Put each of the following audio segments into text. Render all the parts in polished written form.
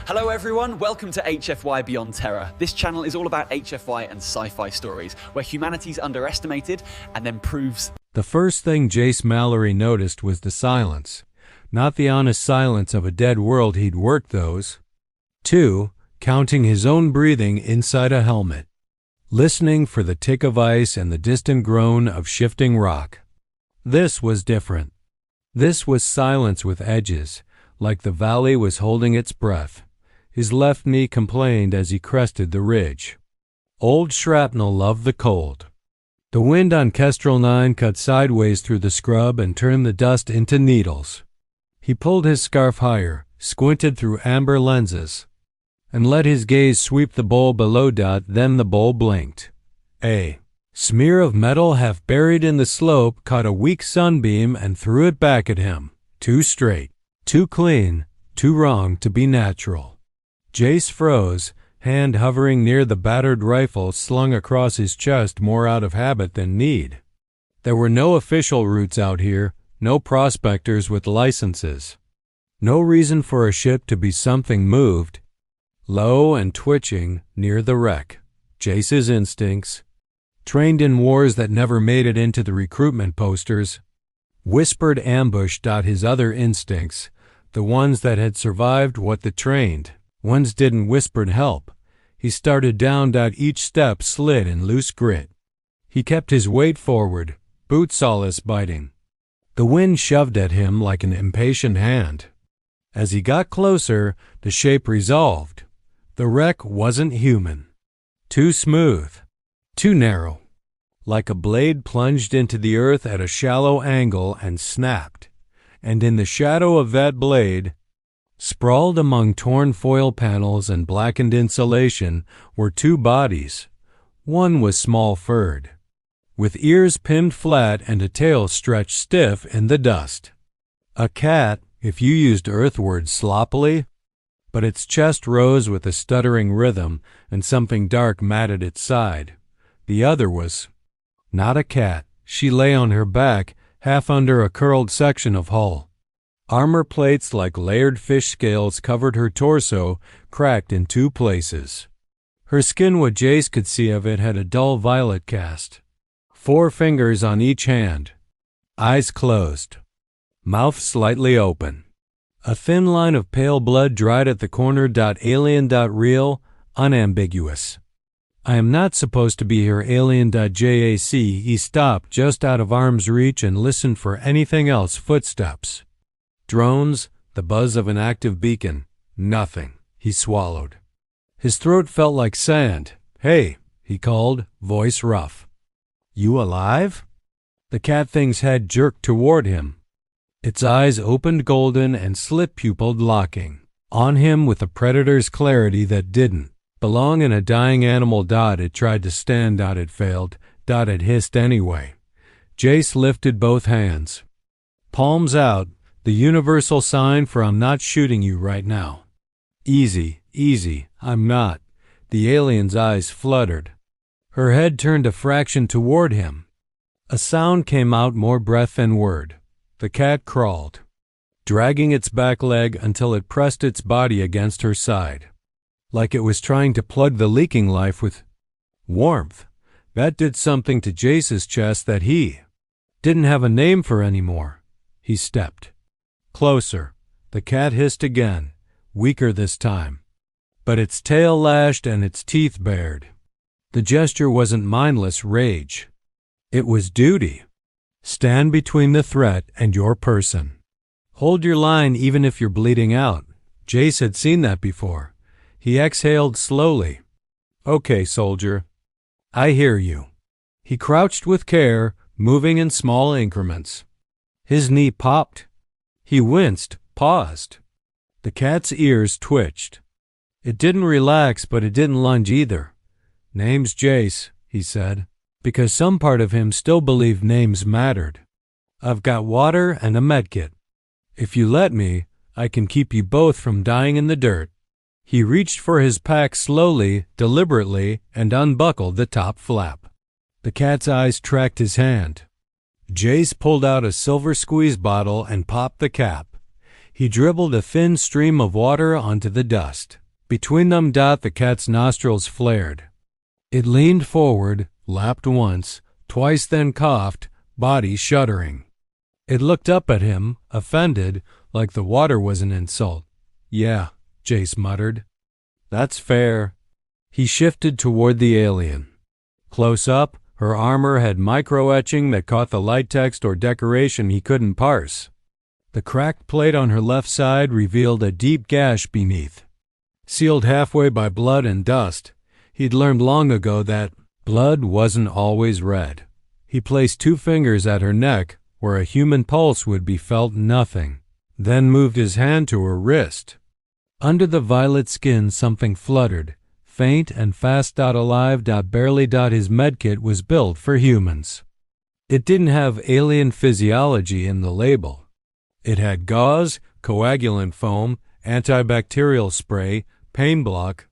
Hello everyone, welcome to HFY Beyond Terror. This channel is all about HFY and sci-fi stories, where humanity's underestimated and then proves... The first thing Jace Mallory noticed was the silence. Not the honest silence of a dead world he'd worked those. 2. Counting his own breathing inside a helmet. Listening for the tick of ice and the distant groan of shifting rock. This was different. This was silence with edges, like the valley was holding its breath. His left knee complained as he crested the ridge. Old shrapnel loved the cold. The wind on Kestrel 9 cut sideways through the scrub and turned the dust into needles. He pulled his scarf higher, squinted through amber lenses, and let his gaze sweep the bowl below. Then the bowl blinked. A smear of metal half buried in the slope caught a weak sunbeam and threw it back at him. Too straight, too clean, too wrong to be natural. Jace froze, hand hovering near the battered rifle slung across his chest more out of habit than need. There were no official routes out here, no prospectors with licenses. No reason for a ship to be something moved. Low and twitching, near the wreck. Jace's instincts. Trained in wars that never made it into the recruitment posters. Whispered ambush. His other instincts, the ones that had survived what the trained ones didn't, whispered help. He started down. Each step slid in loose grit. He kept his weight forward, boot solace biting. The wind shoved at him like an impatient hand. As he got closer, the shape resolved. The wreck wasn't human. Too smooth. Too narrow. Like a blade plunged into the earth at a shallow angle and snapped. And in the shadow of that blade, sprawled among torn foil panels and blackened insulation, were two bodies. One was small-furred, with ears pinned flat and a tail stretched stiff in the dust. A cat, if you used earthwords sloppily, but its chest rose with a stuttering rhythm and something dark matted its side. The other was not a cat. She lay on her back, half under a curled section of hull. Armor plates like layered fish scales covered her torso, cracked in two places. Her skin, what Jace could see of it, had a dull violet cast. 4 fingers on each hand. Eyes closed. Mouth slightly open. A thin line of pale blood dried at the corner. Alien. Real, unambiguous. I am not supposed to be here. Alien. Jac. He stopped just out of arm's reach and listened for anything else. Footsteps. Drones, the buzz of an active beacon. Nothing. He swallowed. His throat felt like sand. Hey, he called, voice rough. You alive? The cat thing's head jerked toward him. Its eyes opened golden and slit-pupilled, locking on him with a predator's clarity that didn't belong in a dying animal. It tried to stand. It failed. It hissed anyway. Jace lifted both hands. Palms out. The universal sign for I'm not shooting you right now. Easy, easy, I'm not. The alien's eyes fluttered. Her head turned a fraction toward him. A sound came out, more breath than word. The cat crawled, dragging its back leg until it pressed its body against her side, like it was trying to plug the leaking life with warmth. That did something to Jace's chest that he didn't have a name for anymore. He stepped closer. The cat hissed again, weaker this time. But its tail lashed and its teeth bared. The gesture wasn't mindless rage. It was duty. Stand between the threat and your person. Hold your line even if you're bleeding out. Jace had seen that before. He exhaled slowly. Okay, soldier. I hear you. He crouched with care, moving in small increments. His knee popped. He winced, paused. The cat's ears twitched. It didn't relax, but it didn't lunge either. Name's Jace, he said, because some part of him still believed names mattered. I've got water and a medkit. If you let me, I can keep you both from dying in the dirt. He reached for his pack slowly, deliberately, and unbuckled the top flap. The cat's eyes tracked his hand. Jace pulled out a silver squeeze bottle and popped the cap. He dribbled a thin stream of water onto the dust. Between them, the cat's nostrils flared. It leaned forward, lapped once, twice, then coughed, body shuddering. It looked up at him, offended, like the water was an insult. "Yeah," Jace muttered. "That's fair." He shifted toward the alien. Close up, her armor had micro-etching that caught the light text or decoration he couldn't parse. The cracked plate on her left side revealed a deep gash beneath. Sealed halfway by blood and dust, he'd learned long ago that blood wasn't always red. He placed 2 fingers at her neck where a human pulse would be felt nothing, then moved his hand to her wrist. Under the violet skin something fluttered, faint and fast. Alive. Barely. His medkit was built for humans. It didn't have alien physiology in the label. It had gauze, coagulant foam, antibacterial spray, pain block,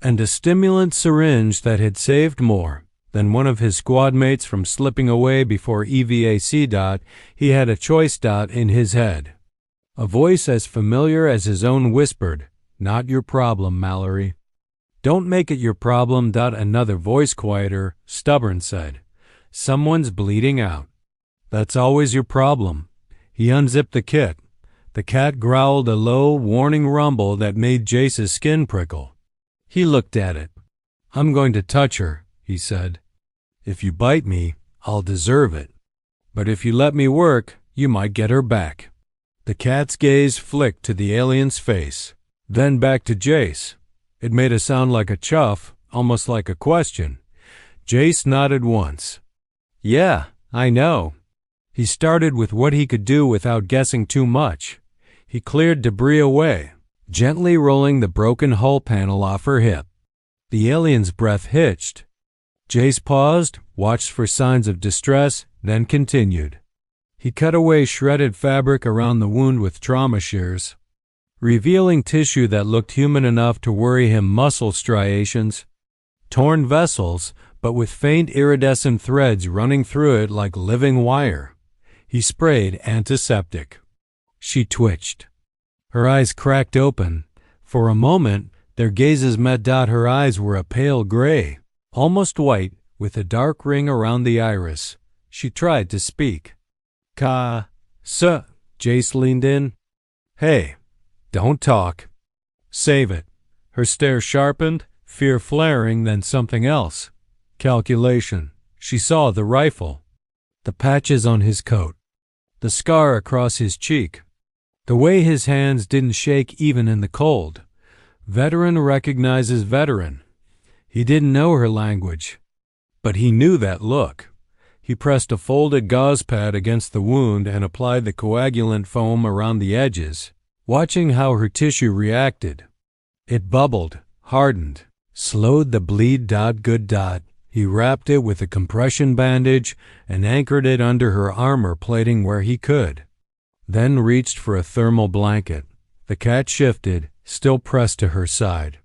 and a stimulant syringe that had saved more than one of his squad mates from slipping away before EVAC. He had a choice. In his head. A voice as familiar as his own whispered, "Not your problem, Mallory." "Don't make it your problem." Another voice, quieter, stubborn, said, "Someone's bleeding out." "That's always your problem." He unzipped the kit. The cat growled a low, warning rumble that made Jace's skin prickle. He looked at it. "I'm going to touch her," he said. "If you bite me, I'll deserve it. But if you let me work, you might get her back." The cat's gaze flicked to the alien's face, then back to Jace. It made a sound like a chuff, almost like a question. Jace nodded once. "Yeah, I know." He started with what he could do without guessing too much. He cleared debris away, gently rolling the broken hull panel off her hip. The alien's breath hitched. Jace paused, watched for signs of distress, then continued. He cut away shredded fabric around the wound with trauma shears, revealing tissue that looked human enough to worry him. Muscle striations, torn vessels, but with faint iridescent threads running through it like living wire. He sprayed antiseptic. She twitched. Her eyes cracked open. For a moment, their gazes met. Her eyes were a pale gray, almost white, with a dark ring around the iris. She tried to speak. Sir, Jace leaned in. "Hey, don't talk. Save it." Her stare sharpened, fear flaring, then something else. Calculation. She saw the rifle, the patches on his coat, the scar across his cheek, the way his hands didn't shake even in the cold. Veteran recognizes veteran. He didn't know her language, but he knew that look. He pressed a folded gauze pad against the wound and applied the coagulant foam around the edges, watching how her tissue reacted. It bubbled, hardened, slowed the bleed. Good. He wrapped it with a compression bandage and anchored it under her armor plating where he could, then reached for a thermal blanket. The cat shifted, still pressed to her side,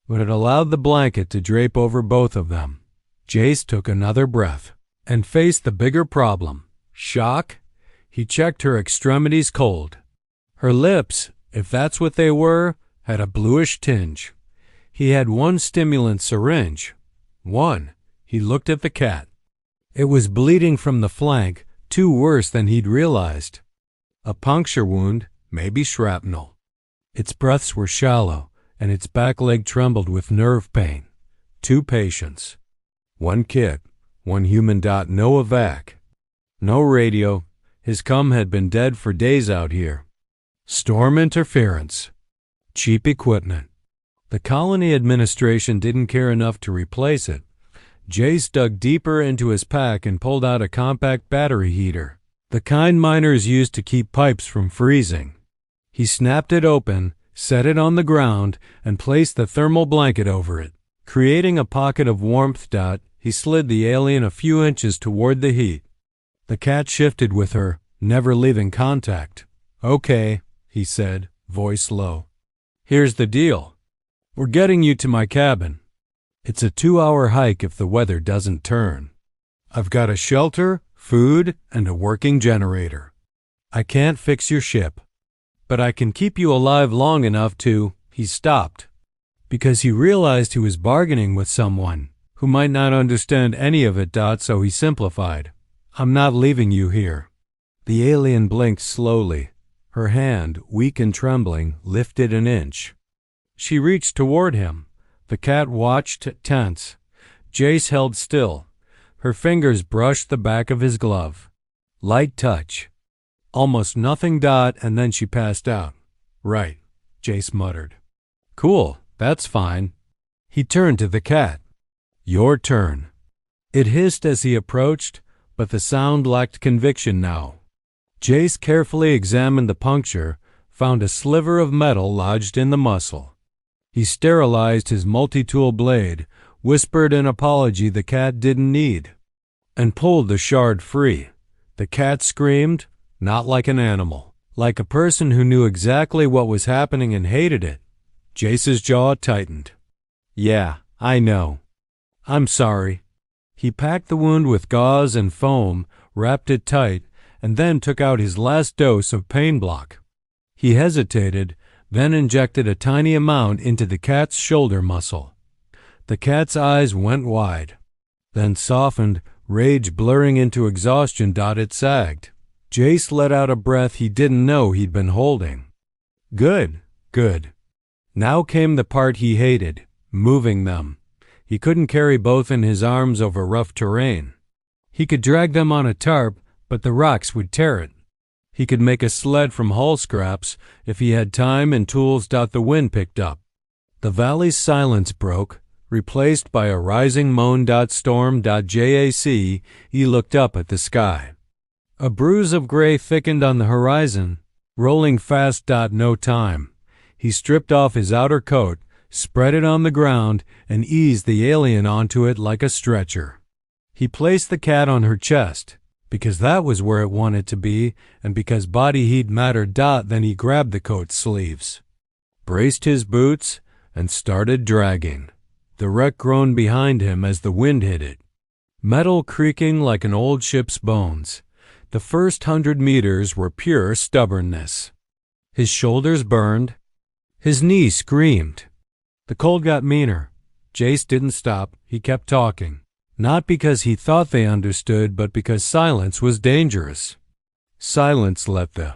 but it allowed the blanket to drape over both of them. Jace took another breath and faced the bigger problem. Shock? He checked her extremities cold. Her lips, if that's what they were, had a bluish tinge. He had one stimulant syringe. One. He looked at the cat. It was bleeding from the flank, 2 worse than he'd realized. A puncture wound, maybe shrapnel. Its breaths were shallow, and its back leg trembled with nerve pain. 2 patients. 1 kit. 1 human. No evac. No radio. His cum had been dead for days out here. Storm interference. Cheap equipment. The colony administration didn't care enough to replace it. Jace dug deeper into his pack and pulled out a compact battery heater, the kind miners used to keep pipes from freezing. He snapped it open, set it on the ground, and placed the thermal blanket over it. Creating a pocket of warmth. He slid the alien a few inches toward the heat. The cat shifted with her, never leaving contact. "Okay," he said, voice low. "Here's the deal. We're getting you to my cabin. It's a 2-hour hike if the weather doesn't turn. I've got a shelter, food, and a working generator. I can't fix your ship, but I can keep you alive long enough to—" He stopped, because he realized he was bargaining with someone who might not understand any of it. So he simplified, "I'm not leaving you here." The alien blinked slowly. Her hand, weak and trembling, lifted an inch. She reached toward him. The cat watched, tense. Jace held still. Her fingers brushed the back of his glove. Light touch. Almost nothing. And then she passed out. "Right," Jace muttered. "Cool, that's fine." He turned to the cat. "Your turn." It hissed as he approached, but the sound lacked conviction now. Jace carefully examined the puncture, found a sliver of metal lodged in the muscle. He sterilized his multi-tool blade, whispered an apology the cat didn't need, and pulled the shard free. The cat screamed, not like an animal, like a person who knew exactly what was happening and hated it. Jace's jaw tightened. "Yeah, I know. I'm sorry." He packed the wound with gauze and foam, wrapped it tight, and then took out his last dose of pain block. He hesitated, then injected a tiny amount into the cat's shoulder muscle. The cat's eyes went wide, then softened, rage blurring into exhaustion. It sagged. Jace let out a breath he didn't know he'd been holding. Good, good. Now came the part he hated, moving them. He couldn't carry both in his arms over rough terrain. He could drag them on a tarp, but the rocks would tear it. He could make a sled from hull scraps if he had time and tools. The wind picked up. The valley's silence broke, replaced by a rising moan. Storm. Jac. He looked up at the sky. A bruise of gray thickened on the horizon, rolling fast. No time. He stripped off his outer coat, spread it on the ground, and eased the alien onto it like a stretcher. He placed the cat on her chest, because that was where it wanted to be, and because body heat mattered. Then he grabbed the coat sleeves, braced his boots, and started dragging. The wreck groaned behind him as the wind hit it, metal creaking like an old ship's bones. The first 100 meters were pure stubbornness. His shoulders burned. His knees screamed. The cold got meaner. Jace didn't stop. He kept talking. Not because he thought they understood, but because silence was dangerous. Silence let the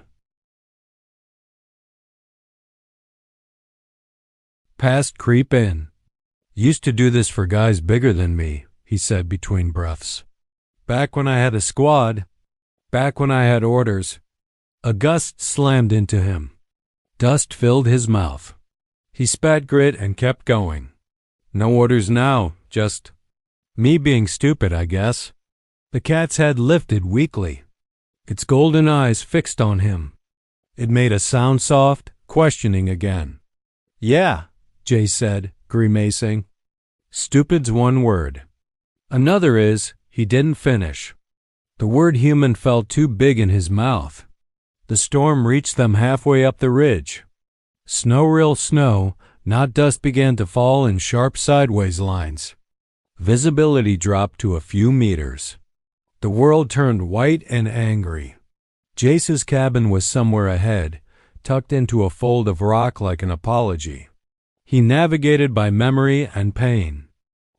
past creep in. "Used to do this for guys bigger than me," he said between breaths. "Back when I had a squad. Back when I had orders." A gust slammed into him. Dust filled his mouth. He spat grit and kept going. "No orders now, just me being stupid, I guess." The cat's head lifted weakly, its golden eyes fixed on him. It made a sound soft, questioning again. "Yeah," Jay said, grimacing. "Stupid's one word. Another is, he didn't finish." The word human felt too big in his mouth. The storm reached them halfway up the ridge. Snow, real snow, not dust, began to fall in sharp sideways lines. Visibility dropped to a few meters. The world turned white and angry. Jace's cabin was somewhere ahead, tucked into a fold of rock like an apology. He navigated by memory and pain.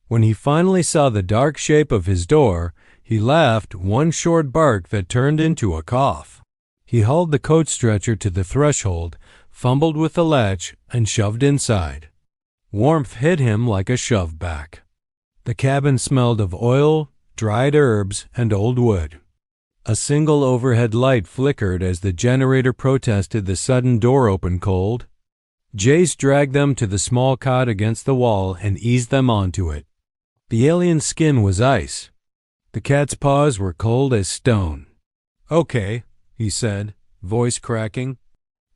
When he finally saw the dark shape of his door, he laughed, one short bark that turned into a cough. He hauled the coat stretcher to the threshold, fumbled with the latch, and shoved inside. Warmth hit him like a shove back. The cabin smelled of oil, dried herbs, and old wood. A single overhead light flickered as the generator protested the sudden door open cold. Jace dragged them to the small cot against the wall and eased them onto it. The alien's skin was ice. The cat's paws were cold as stone. "Okay," he said, voice cracking.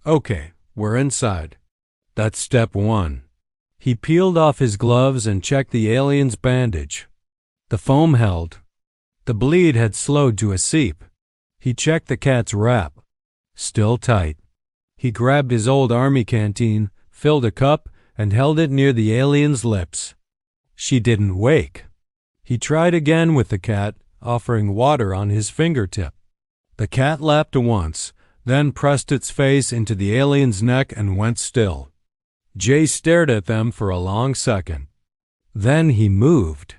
"Okay, we're inside. That's step one." He peeled off his gloves and checked the alien's bandage. The foam held. The bleed had slowed to a seep. He checked the cat's wrap. Still tight. He grabbed his old army canteen, filled a cup, and held it near the alien's lips. She didn't wake. He tried again with the cat, offering water on his fingertip. The cat lapped once, then pressed its face into the alien's neck and went still. Jay stared at them for a long second. Then he moved.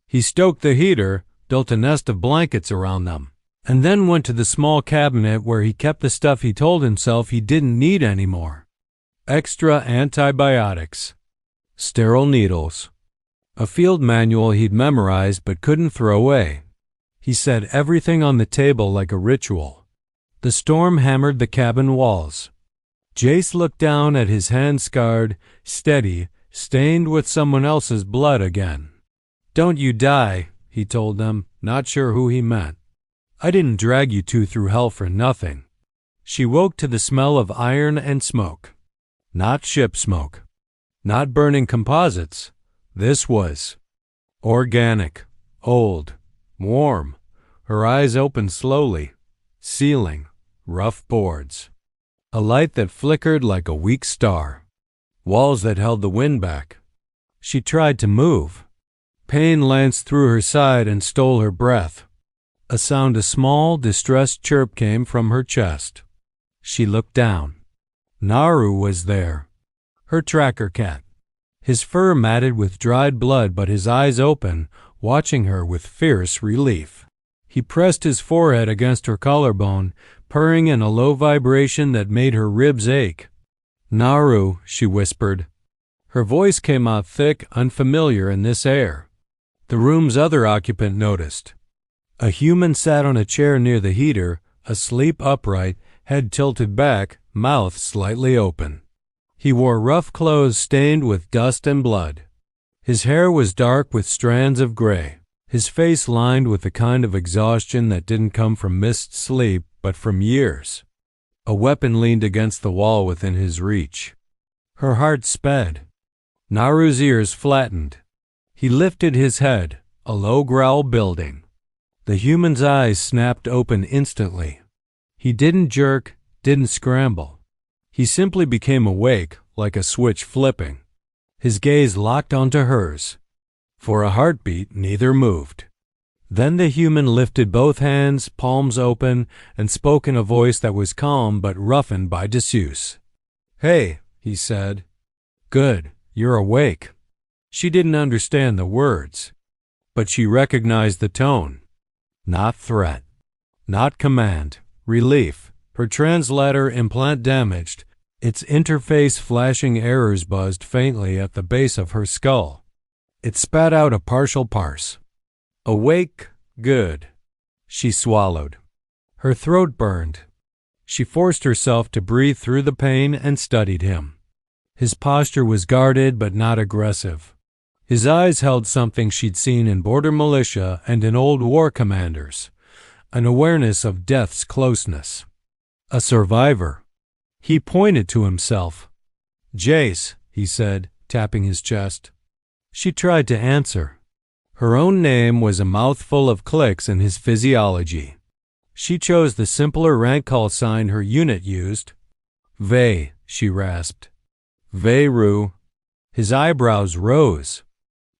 He stoked the heater, built a nest of blankets around them, and then went to the small cabinet where he kept the stuff he told himself he didn't need anymore. Extra antibiotics, sterile needles, a field manual he'd memorized but couldn't throw away. He set everything on the table like a ritual. The storm hammered the cabin walls. Jace looked down at his hand scarred, steady, stained with someone else's blood again. "Don't you die," he told them, not sure who he meant. "I didn't drag you two through hell for nothing." She woke to the smell of iron and smoke. Not ship smoke. Not burning composites. This was organic, old, warm. Her eyes opened slowly. Ceiling, rough boards. A light that flickered like a weak star. Walls that held the wind back. She tried to move. Pain lanced through her side and stole her breath. A small, distressed chirp came from her chest. She looked down. Naru was there. Her tracker cat. His fur matted with dried blood, but his eyes open, watching her with fierce relief. He pressed his forehead against her collarbone, purring in a low vibration that made her ribs ache. "Naru," she whispered. Her voice came out thick, unfamiliar in this air. The room's other occupant noticed. A human sat on a chair near the heater, asleep upright, head tilted back, mouth slightly open. He wore rough clothes stained with dust and blood. His hair was dark with strands of gray. His face lined with the kind of exhaustion that didn't come from missed sleep, but from years. A weapon leaned against the wall within his reach. Her heart sped. Naru's ears flattened. He lifted his head, a low growl building. The human's eyes snapped open instantly. He didn't jerk, didn't scramble. He simply became awake, like a switch flipping. His gaze locked onto hers. For a heartbeat, neither moved. Then the human lifted both hands, palms open, and spoke in a voice that was calm but roughened by disuse. "Hey," he said. "Good, you're awake." She didn't understand the words, but she recognized the tone. Not threat. Not command. Relief. Her translator implant damaged. Its interface flashing errors buzzed faintly at the base of her skull. It spat out a partial parse. "Awake, good." She swallowed. Her throat burned. She forced herself to breathe through the pain and studied him. His posture was guarded but not aggressive. His eyes held something she'd seen in border militia and in old war commanders, an awareness of death's closeness. A survivor. He pointed to himself. "Jace," he said, tapping his chest. She tried to answer. Her own name was a mouthful of clicks in his physiology. She chose the simpler rank call sign her unit used. "Vey," she rasped. "Veyru." His eyebrows rose.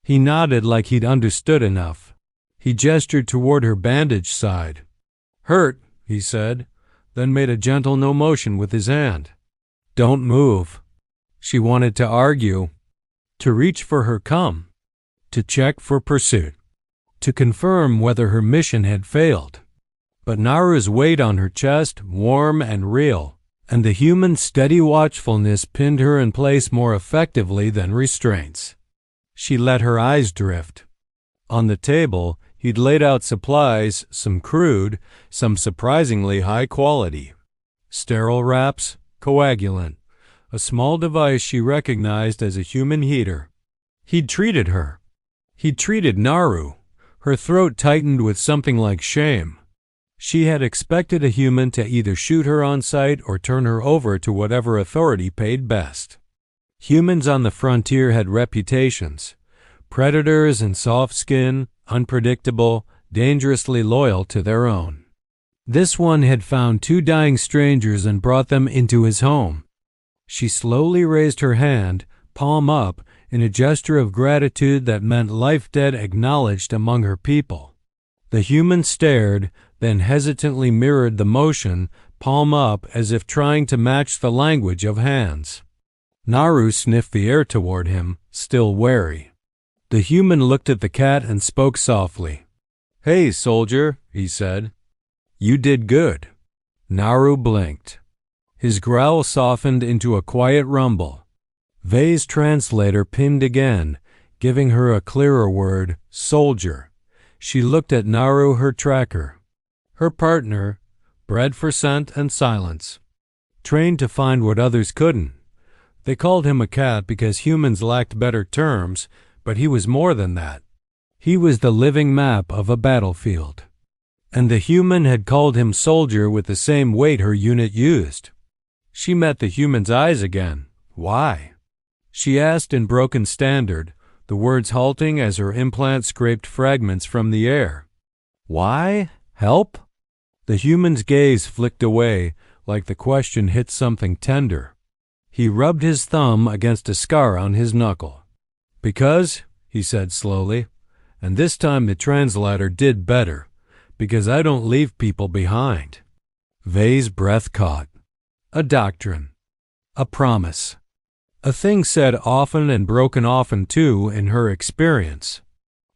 He nodded like he'd understood enough. He gestured toward her bandaged side. "Hurt," he said, then made a gentle no motion with his hand. "Don't move." She wanted to argue, to reach for her cum, to check for pursuit, to confirm whether her mission had failed. But Naru's weight on her chest, warm and real, and the human steady watchfulness pinned her in place more effectively than restraints. She let her eyes drift. On the table, he'd laid out supplies, some crude, some surprisingly high quality. Sterile wraps, coagulant, a small device she recognized as a human heater. He'd treated her. He'd treated Naru. Her throat tightened with something like shame. She had expected a human to either shoot her on sight or turn her over to whatever authority paid best. Humans on the frontier had reputations. Predators in soft skin, unpredictable, dangerously loyal to their own. This one had found two dying strangers and brought them into his home. She slowly raised her hand, palm up, in a gesture of gratitude that meant life-dead acknowledged among her people. The human stared, then hesitantly mirrored the motion, palm up as if trying to match the language of hands. Naru sniffed the air toward him, still wary. The human looked at the cat and spoke softly. "Hey, soldier," he said. "You did good." Naru blinked. His growl softened into a quiet rumble. Vei's translator pinned again, giving her a clearer word, soldier. She looked at Naru, her tracker. Her partner, bred for scent and silence. Trained to find what others couldn't. They called him a cat because humans lacked better terms, but he was more than that. He was the living map of a battlefield. And the human had called him soldier with the same weight her unit used. She met the human's eyes again. Why? She asked in broken standard, the words halting as her implant scraped fragments from the air. Why? Help? The human's gaze flicked away, like the question hit something tender. He rubbed his thumb against a scar on his knuckle. Because, he said slowly, and this time the translator did better, because I don't leave people behind. Vei's breath caught. A doctrine. A promise. A thing said often and broken often too in her experience.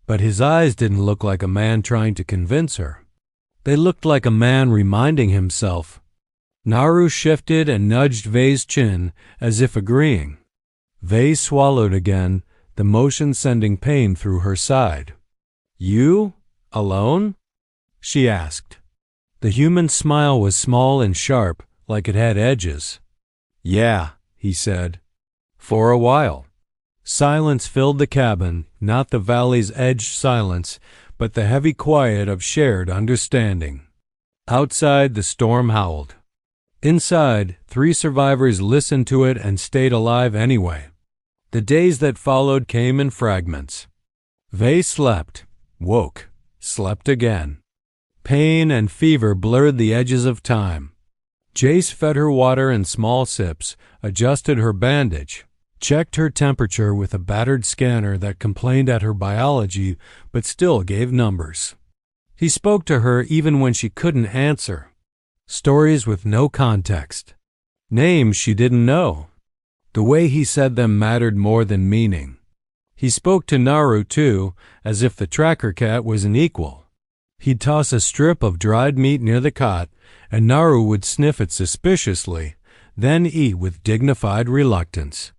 But his eyes didn't look like a man trying to convince her. They looked like a man reminding himself. Naru shifted and nudged Vei's chin as if agreeing. Vei swallowed again, the motion sending pain through her side. You? Alone? She asked. The human smile was small and sharp, like it had edges. Yeah, he said. For a while. Silence filled the cabin, not the valley's edged silence, but the heavy quiet of shared understanding. Outside, the storm howled. Inside, 3 survivors listened to it and stayed alive anyway. The days that followed came in fragments. Vei slept, woke, slept again. Pain and fever blurred the edges of time. Jace fed her water in small sips, adjusted her bandage, checked her temperature with a battered scanner that complained at her biology but still gave numbers. He spoke to her even when she couldn't answer. Stories with no context. Names she didn't know. The way he said them mattered more than meaning. He spoke to Naru too, as if the tracker cat was an equal. He'd toss a strip of dried meat near the cot, and Naru would sniff it suspiciously, then eat with dignified reluctance.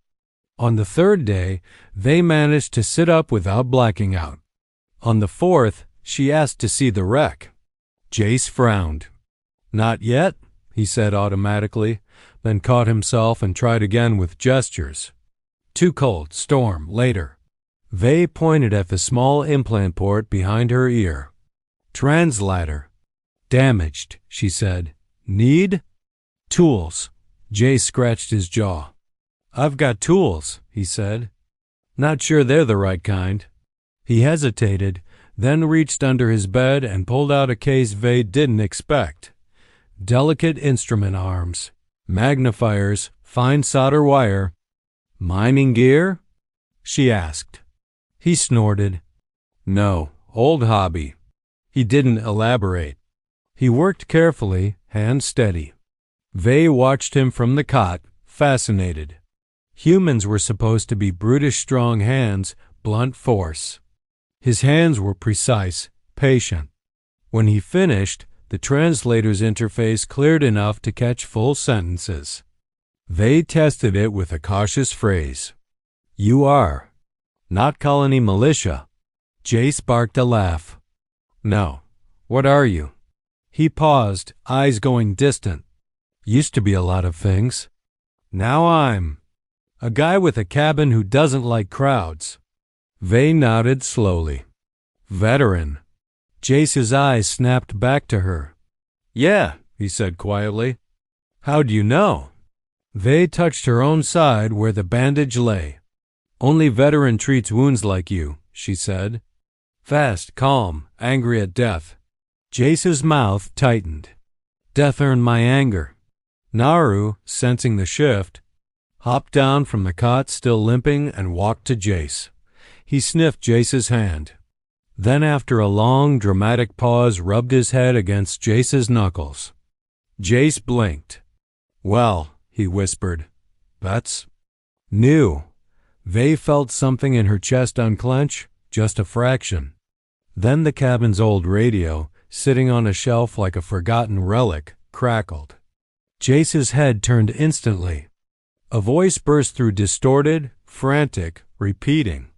On the 3rd day, they managed to sit up without blacking out. On the 4th, she asked to see the wreck. Jace frowned. Not yet, he said automatically, then caught himself and tried again with gestures. Too cold, storm, later. Vei pointed at the small implant port behind her ear. Translator. Damaged, she said. Need? Tools. Jay scratched his jaw. I've got tools, he said. Not sure they're the right kind. He hesitated, then reached under his bed and pulled out a case Vei didn't expect. Delicate instrument arms, magnifiers, fine solder wire. Mining gear? She asked. He snorted. No, old hobby. He didn't elaborate. He worked carefully, hand steady. Vei watched him from the cot, fascinated. Humans were supposed to be brutish strong hands, blunt force. His hands were precise, patient. When he finished, the translator's interface cleared enough to catch full sentences. Vei tested it with a cautious phrase. You are. Not colony militia. Jace barked a laugh. No. What are you? He paused, eyes going distant. Used to be a lot of things. Now I'm a guy with a cabin who doesn't like crowds. Vei nodded slowly. Veteran. Jace's eyes snapped back to her. Yeah, he said quietly. How do you know? Vei touched her own side where the bandage lay. Only veteran treats wounds like you, she said. Fast, calm, angry at death. Jace's mouth tightened. Death earned my anger. Naru, sensing the shift, hopped down from the cot still limping and walked to Jace. He sniffed Jace's hand. Then after a long, dramatic pause rubbed his head against Jace's knuckles. Jace blinked. Well, he whispered, that's new. Vay felt something in her chest unclench, just a fraction. Then the cabin's old radio, sitting on a shelf like a forgotten relic, crackled. Jace's head turned instantly. A voice burst through distorted, frantic, repeating.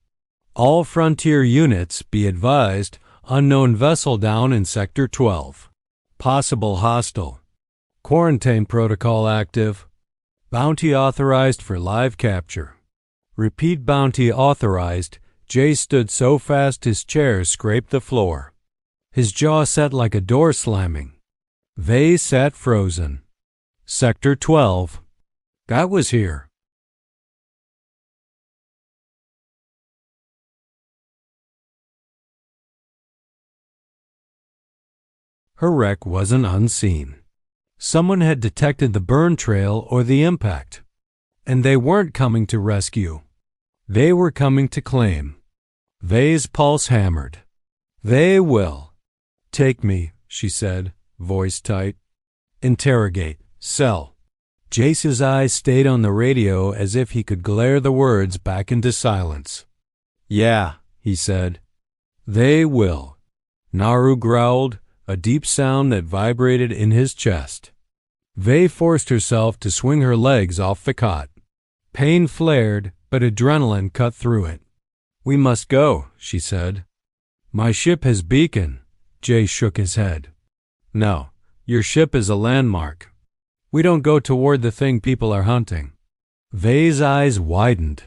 All Frontier units, be advised, unknown vessel down in Sector 12. Possible hostile. Quarantine protocol active. Bounty authorized for live capture. Repeat bounty authorized. Jay stood so fast his chair scraped the floor. His jaw set like a door slamming. Vay sat frozen. Sector 12. That was here. Her wreck wasn't unseen. Someone had detected the burn trail or the impact. And they weren't coming to rescue. They were coming to claim. Vay's pulse hammered. They will. Take me, she said, voice tight. Interrogate. Sell. Jace's eyes stayed on the radio as if he could glare the words back into silence. Yeah, he said. They will. Naru growled, a deep sound that vibrated in his chest. Vay forced herself to swing her legs off the cot. Pain flared, but adrenaline cut through it. We must go, she said. My ship has beacon. Jay shook his head. No, your ship is a landmark. We don't go toward the thing people are hunting. Vay's eyes widened.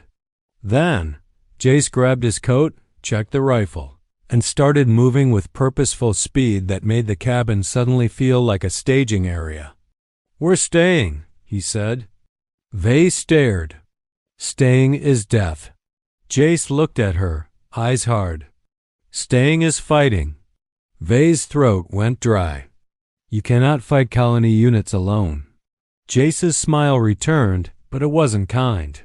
Then, Jace grabbed his coat, checked the rifle, and started moving with purposeful speed that made the cabin suddenly feel like a staging area. We're staying, he said. Vay stared. Staying is death. Jace looked at her, eyes hard. Staying is fighting. Vay's throat went dry. You cannot fight colony units alone. Jace's smile returned, but it wasn't kind.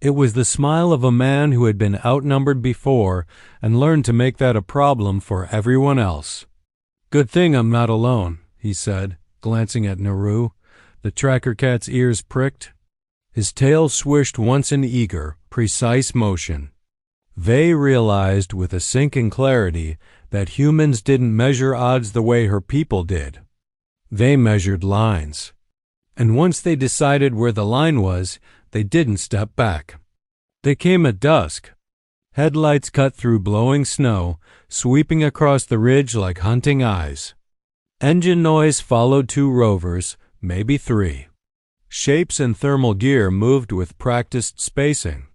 It was the smile of a man who had been outnumbered before and learned to make that a problem for everyone else. Good thing I'm not alone, he said, glancing at Naru. The tracker cat's ears pricked. His tail swished once in eager, precise motion. Vay realized with a sinking clarity that humans didn't measure odds the way her people did. They measured lines. And once they decided where the line was, they didn't step back. They came at dusk. Headlights cut through blowing snow, sweeping across the ridge like hunting eyes. Engine noise followed two rovers, maybe three. Shapes and thermal gear moved with practiced spacing.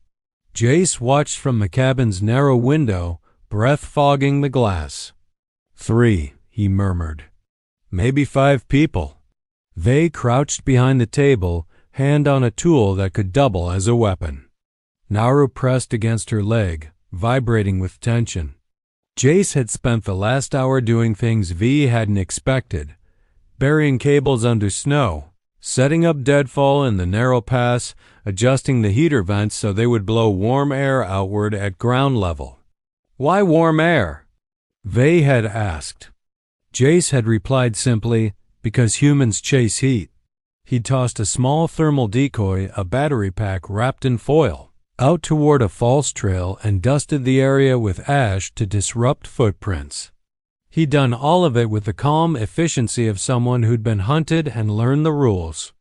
Jace watched from the cabin's narrow window, breath fogging the glass. 3, he murmured. Maybe 5 people. Vay crouched behind the table, hand on a tool that could double as a weapon. Naru pressed against her leg, vibrating with tension. Jace had spent the last hour doing things V hadn't expected. Burying cables under snow, setting up deadfall in the narrow pass, adjusting the heater vents so they would blow warm air outward at ground level. Why warm air? Vay had asked. Jace had replied simply, because humans chase heat. He'd tossed a small thermal decoy, a battery pack wrapped in foil, out toward a false trail and dusted the area with ash to disrupt footprints. He'd done all of it with the calm efficiency of someone who'd been hunted and learned the rules.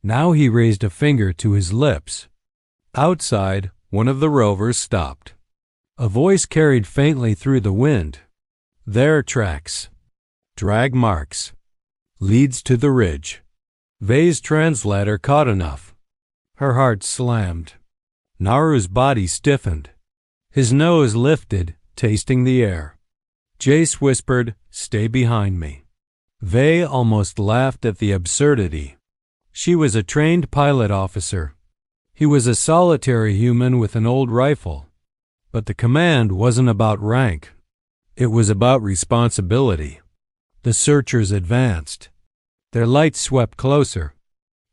Now he raised a finger to his lips. Outside, one of the rovers stopped. A voice carried faintly through the wind. Their tracks. Drag marks. Leads to the ridge. Vay's translator caught enough. Her heart slammed. Naru's body stiffened. His nose lifted, tasting the air. Jace whispered, "Stay behind me." Vay almost laughed at the absurdity. She was a trained pilot officer. He was a solitary human with an old rifle. But the command wasn't about rank. It was about responsibility. The searchers advanced. Their lights swept closer.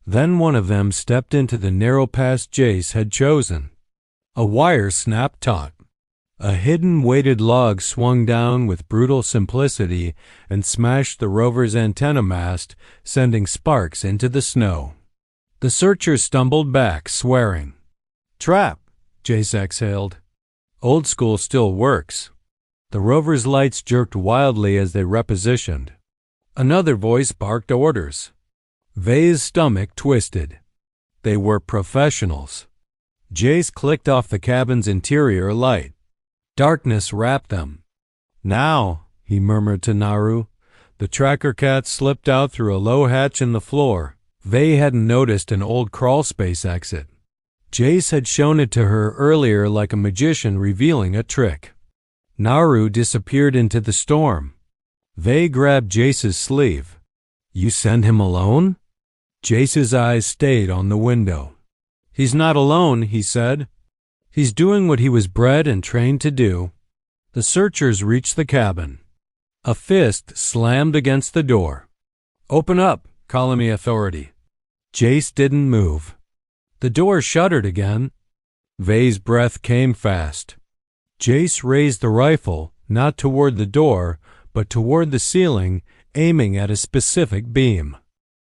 Then one of them stepped into the narrow path Jace had chosen. A wire snapped taut. A hidden weighted log swung down with brutal simplicity and smashed the rover's antenna mast, sending sparks into the snow. The searchers stumbled back, swearing. "Trap," Jace exhaled. "Old school still works." The rover's lights jerked wildly as they repositioned. Another voice barked orders. Vay's stomach twisted. They were professionals. Jace clicked off the cabin's interior light. Darkness wrapped them. "Now," he murmured to Naru. The tracker cat slipped out through a low hatch in the floor. Vay hadn't noticed an old crawlspace exit. Jace had shown it to her earlier like a magician revealing a trick. Naru disappeared into the storm. Vay grabbed Jace's sleeve. "You send him alone?" Jace's eyes stayed on the window. "He's not alone," he said. "He's doing what he was bred and trained to do." The searchers reached the cabin. A fist slammed against the door. "Open up, Colony Authority." Jace didn't move. The door shuttered again. Vay's breath came fast. Jace raised the rifle, not toward the door, but toward the ceiling, aiming at a specific beam.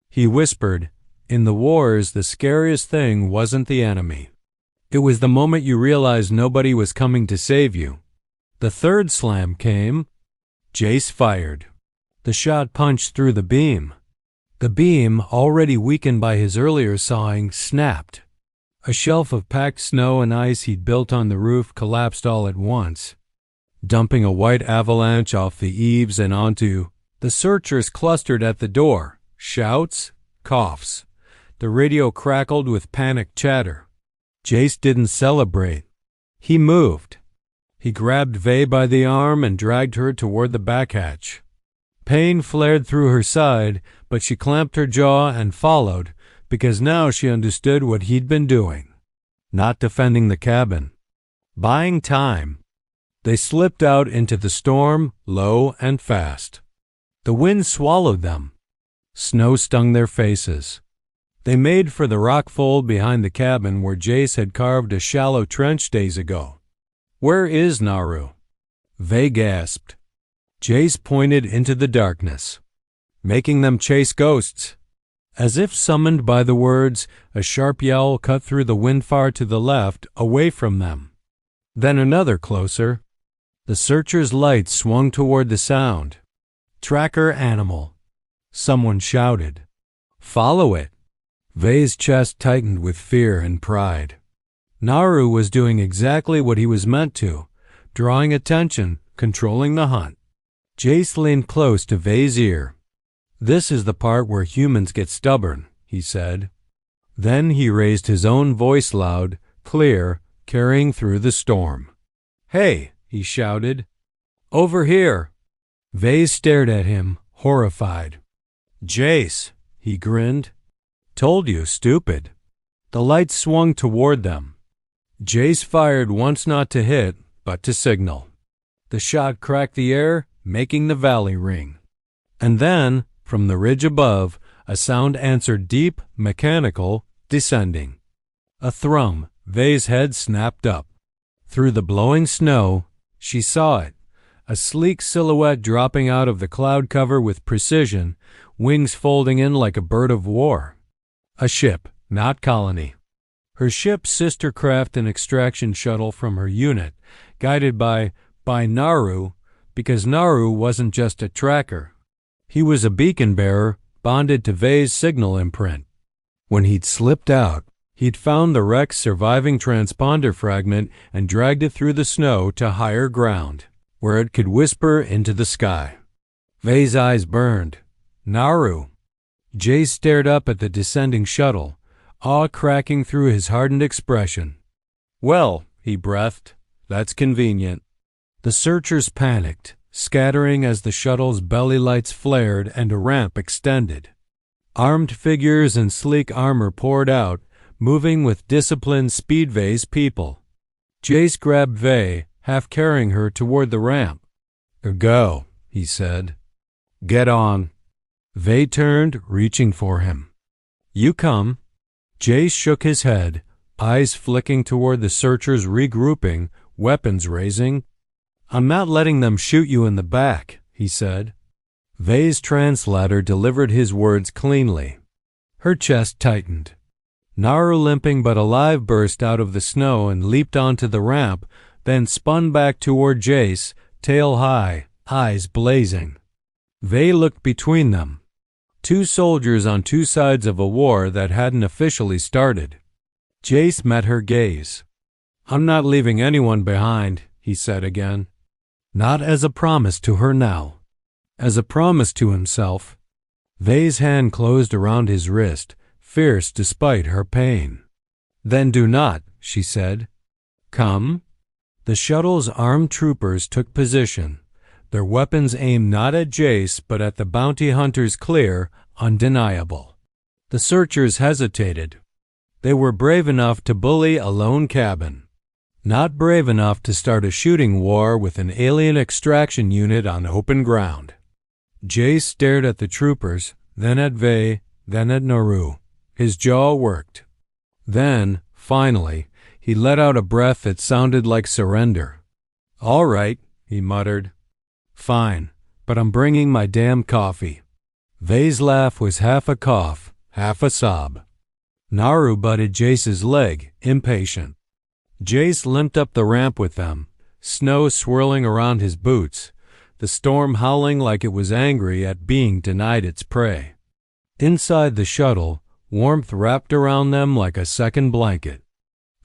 He whispered, "In the wars, the scariest thing wasn't the enemy. It was the moment you realized nobody was coming to save you." The third slam came. Jace fired. The shot punched through the beam. The beam, already weakened by his earlier sawing, snapped. A shelf of packed snow and ice he'd built on the roof collapsed all at once, dumping a white avalanche off the eaves and onto. The searchers clustered at the door. Shouts, coughs. The radio crackled with panicked chatter. Jace didn't celebrate. He moved. He grabbed Vay by the arm and dragged her toward the back hatch. Pain flared through her side, but she clamped her jaw and followed, because now she understood what he'd been doing. Not defending the cabin. Buying time. They slipped out into the storm, low and fast. The wind swallowed them. Snow stung their faces. They made for the rock fold behind the cabin where Jace had carved a shallow trench days ago. "Where is Naru?" Vay gasped. Jace pointed into the darkness. "Making them chase ghosts." As if summoned by the words, a sharp yowl cut through the wind far to the left, away from them. Then another closer. The searcher's light swung toward the sound. "Tracker animal." Someone shouted. "Follow it." Vay's chest tightened with fear and pride. Naru was doing exactly what he was meant to, drawing attention, controlling the hunt. Jace leaned close to Vay's ear. "This is the part where humans get stubborn," he said. Then he raised his own voice loud, clear, carrying through the storm. "Hey," he shouted. "Over here." Vay stared at him, horrified. "Jace," he grinned. "Told you, stupid." The light swung toward them. Jace fired once not to hit, but to signal. The shot cracked the air, making the valley ring. And then, from the ridge above, a sound answered deep, mechanical, descending. A thrum. Vay's head snapped up. Through the blowing snow, she saw it, a sleek silhouette dropping out of the cloud cover with precision, wings folding in like a bird of war. A ship, not colony. Her ship's sister craft an extraction shuttle from her unit, guided by Naru, because Naru wasn't just a tracker. He was a beacon bearer, bonded to Vay's signal imprint. When he'd slipped out, he'd found the wreck's surviving transponder fragment and dragged it through the snow to higher ground, where it could whisper into the sky. Vay's eyes burned. Naru. Jace stared up at the descending shuttle, awe cracking through his hardened expression. "Well," he breathed, "that's convenient." The searchers panicked, scattering as the shuttle's belly lights flared and a ramp extended. Armed figures in sleek armor poured out, moving with disciplined speed Vay's people. Jace grabbed Vay, half carrying her toward the ramp. "Go," he said. "Get on." Vay turned, reaching for him. "You come." Jace shook his head, eyes flicking toward the searchers regrouping, weapons raising. "I'm not letting them shoot you in the back," he said. Vei's translator delivered his words cleanly. Her chest tightened. Naru, limping but alive, burst out of the snow and leaped onto the ramp, then spun back toward Jace, tail high, eyes blazing. Vei looked between them. Two soldiers on two sides of a war that hadn't officially started. Jace met her gaze. "I'm not leaving anyone behind," he said again. Not as a promise to her now. As a promise to himself. Vei's hand closed around his wrist, fierce despite her pain. "Then do not," she said. "Come." The shuttle's armed troopers took position, their weapons aimed not at Jace but at the bounty hunters, clear, undeniable. The searchers hesitated. They were brave enough to bully a lone cabin, not brave enough to start a shooting war with an alien extraction unit on open ground. Jace stared at the troopers, then at Vei, then at Naru. His jaw worked. Then, finally, he let out a breath that sounded like surrender. "All right," he muttered. "Fine, but I'm bringing my damn coffee." Vei's laugh was half a cough, half a sob. Naru butted Jace's leg, impatient. Jace limped up the ramp with them, snow swirling around his boots, the storm howling like it was angry at being denied its prey. Inside the shuttle, warmth wrapped around them like a second blanket.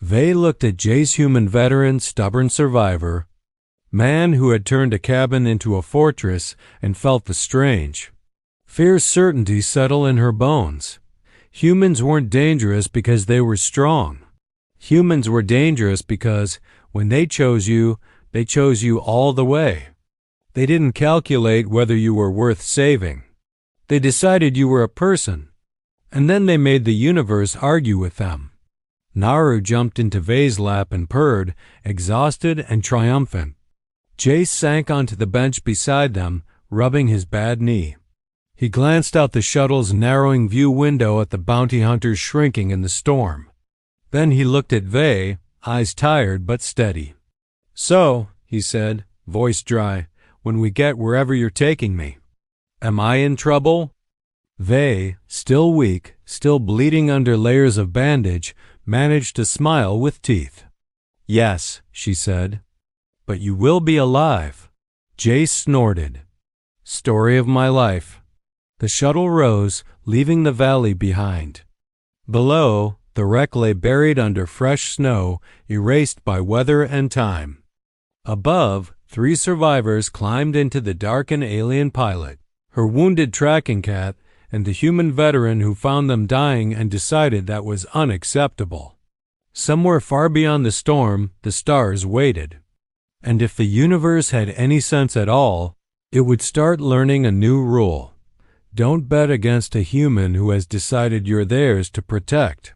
Vei looked at Jace, human veteran, stubborn survivor, man who had turned a cabin into a fortress, and felt the strange, fierce certainty settle in her bones. Humans weren't dangerous because they were strong. Humans were dangerous because, when they chose you all the way. They didn't calculate whether you were worth saving. They decided you were a person, and then they made the universe argue with them. Naru jumped into Vei's lap and purred, exhausted and triumphant. Jace sank onto the bench beside them, rubbing his bad knee. He glanced out the shuttle's narrowing view window at the bounty hunters shrinking in the storm. Then he looked at Vei, eyes tired but steady. "So," he said, voice dry, "when we get wherever you're taking me, am I in trouble?" Vei, still weak, still bleeding under layers of bandage, managed to smile with teeth. "Yes," she said. "But you will be alive." Jace snorted. "Story of my life." The shuttle rose, leaving the valley behind. Below, the wreck lay buried under fresh snow, erased by weather and time. Above, 3 survivors climbed into the darkened alien pilot, her wounded tracking cat, and the human veteran who found them dying and decided that was unacceptable. Somewhere far beyond the storm, the stars waited. And if the universe had any sense at all, it would start learning a new rule. Don't bet against a human who has decided you're theirs to protect.